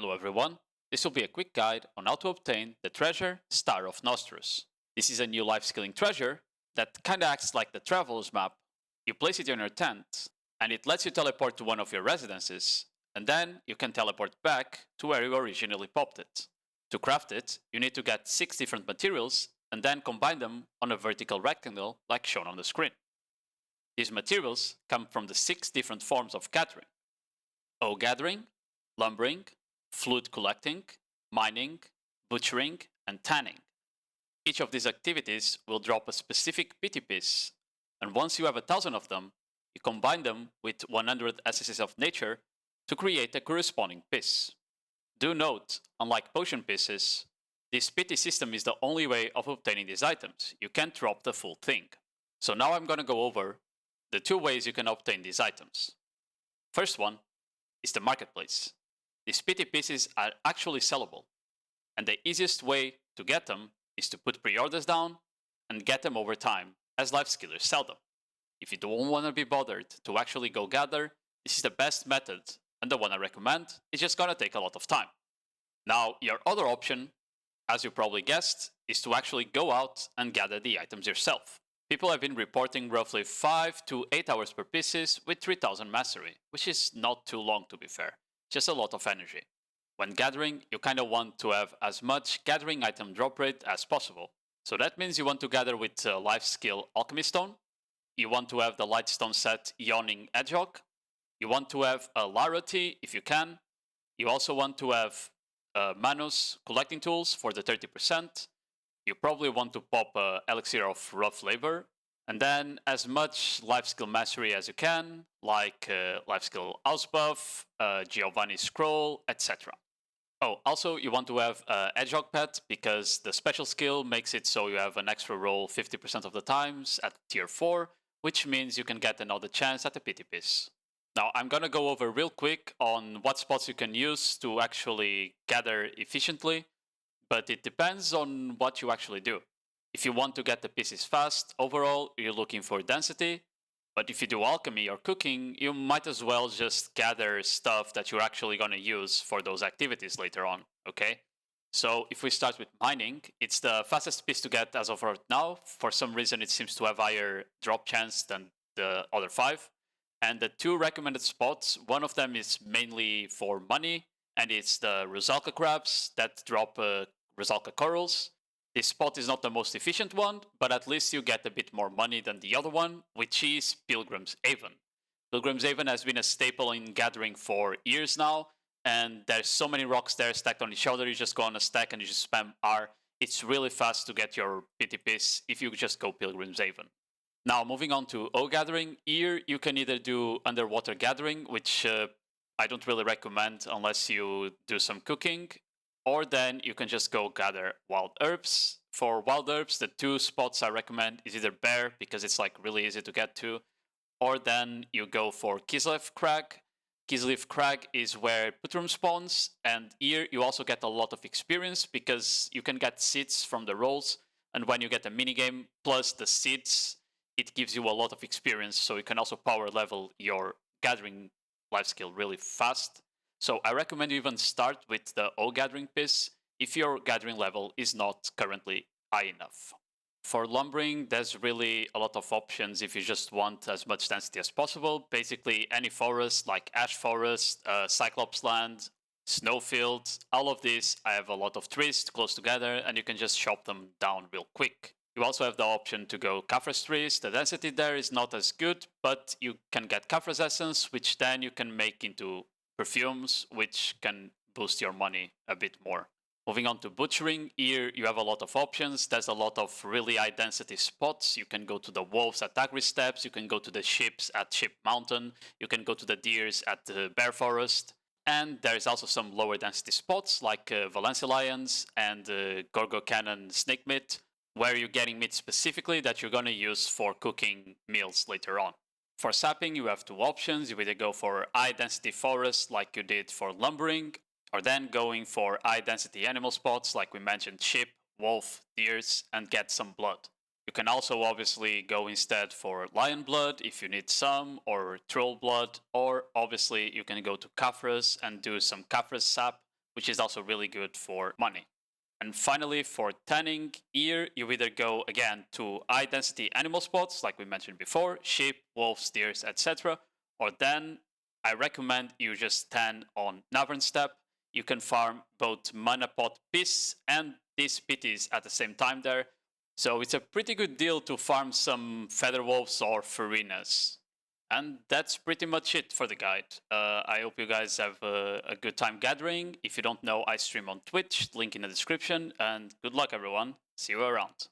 Hello everyone, this will be a quick guide on how to obtain the treasure Star of Nostos. This is a new life skilling treasure that kinda acts like the traveler's map. You place it in your tent, and it lets you teleport to one of your residences, and then you can teleport back to where you originally popped it. To craft it, you need to get 6 different materials and then combine them on a vertical rectangle like shown on the screen. These materials come from the 6 different forms of gathering: Hoe Gathering, lumbering, flute collecting, mining, butchering, and tanning. Each of these activities will drop a specific pity piece, and once you have 1,000 of them, you combine them with 100 essences of nature to create a corresponding piece. Do note, unlike potion pieces, this pity system is the only way of obtaining these items. You can't drop the full thing. So now I'm gonna go over the 2 ways you can obtain these items. First one is the marketplace. These pity pieces are actually sellable, and the easiest way to get them is to put pre-orders down and get them over time as life skillers sell them. If you don't want to be bothered to actually go gather, this is the best method, and the one I recommend. It's just gonna take a lot of time. Now, your other option, as you probably guessed, is to actually go out and gather the items yourself. People have been reporting roughly 5 to 8 hours per pieces with 3000 mastery, which is not too long to be fair, just a lot of energy. When gathering, you kinda want to have as much gathering item drop rate as possible. So that means you want to gather with life skill alchemy stone, you want to have the light stone set yawning hedgehog, you want to have a larity if you can, you also want to have Manus collecting tools for the 30%, you probably want to pop elixir of rough labor, and then as much life skill mastery as you can, like life skill house buff, Giovanni's scroll, etc. Oh, also you want to have hedgehog pet because the special skill makes it so you have an extra roll 50% of the times at tier 4, which means you can get another chance at a pity piece. Now I'm gonna go over real quick on what spots you can use to actually gather efficiently, but it depends on what you actually do. If you want to get the pieces fast, overall you're looking for density, but if you do alchemy or cooking, you might as well just gather stuff that you're actually going to use for those activities later on, okay? So if we start with mining, it's the fastest piece to get as of right now. For some reason it seems to have higher drop chance than the other 5. And the 2 recommended spots, one of them is mainly for money, and it's the Rusalka crabs that drop Rusalka corals. This spot is not the most efficient one, but at least you get a bit more money than the other one, which is Pilgrim's Haven. Pilgrim's Haven has been a staple in gathering for years now, and there's so many rocks there stacked on each other, you just go on a stack and you just spam R. It's really fast to get your pity piece if you just go Pilgrim's Haven. Now moving on to Hoe Gathering, here you can either do underwater gathering, which I don't really recommend unless you do some cooking, or then you can just go gather wild herbs. For wild herbs, the 2 spots I recommend is either Bear, because it's like really easy to get to, or then you go for Kislev Crag. Kislev Crag is where Putrum spawns, and here you also get a lot of experience because you can get seeds from the rolls, and when you get a minigame plus the seeds, it gives you a lot of experience, so you can also power level your gathering life skill really fast. So I recommend you even start with the Hoe Gathering piece if your gathering level is not currently high enough. For lumbering, there's really a lot of options if you just want as much density as possible. Basically any forest like Ash Forest, Cyclops Land, Snowfield, all of these I have a lot of trees close together and you can just chop them down real quick. You also have the option to go Kaffra's trees. The density there is not as good, but you can get Kaffra's essence, which then you can make into perfumes, which can boost your money a bit more. Moving on to butchering, here you have a lot of options. There's a lot of really high density spots. You can go to the wolves at Agri Steps, you can go to the ships at Ship Mountain, you can go to the deers at the Bear Forest, and there's also some lower density spots like Valencia Lions and Gorgo Cannon Snake Meat, where you're getting meat specifically that you're going to use for cooking meals later on. For sapping, you have 2 options. You either go for high density forest like you did for lumbering, or then going for high density animal spots like we mentioned sheep, wolf, deers, and get some blood. You can also obviously go instead for lion blood if you need some, or troll blood, or obviously you can go to Kaffra's and do some Kaffra's sap, which is also really good for money. And finally, for tanning, here you either go again to high density animal spots, like we mentioned before, sheep, wolves, deers, etc. Or then I recommend you just tan on Northern Steppe. You can farm both mana pot piss and these pities at the same time there. So it's a pretty good deal to farm some feather wolves or farinas. And that's pretty much it for the guide. I hope you guys have a good time gathering. If you don't know, I stream on Twitch, link in the description. And good luck, everyone. See you around.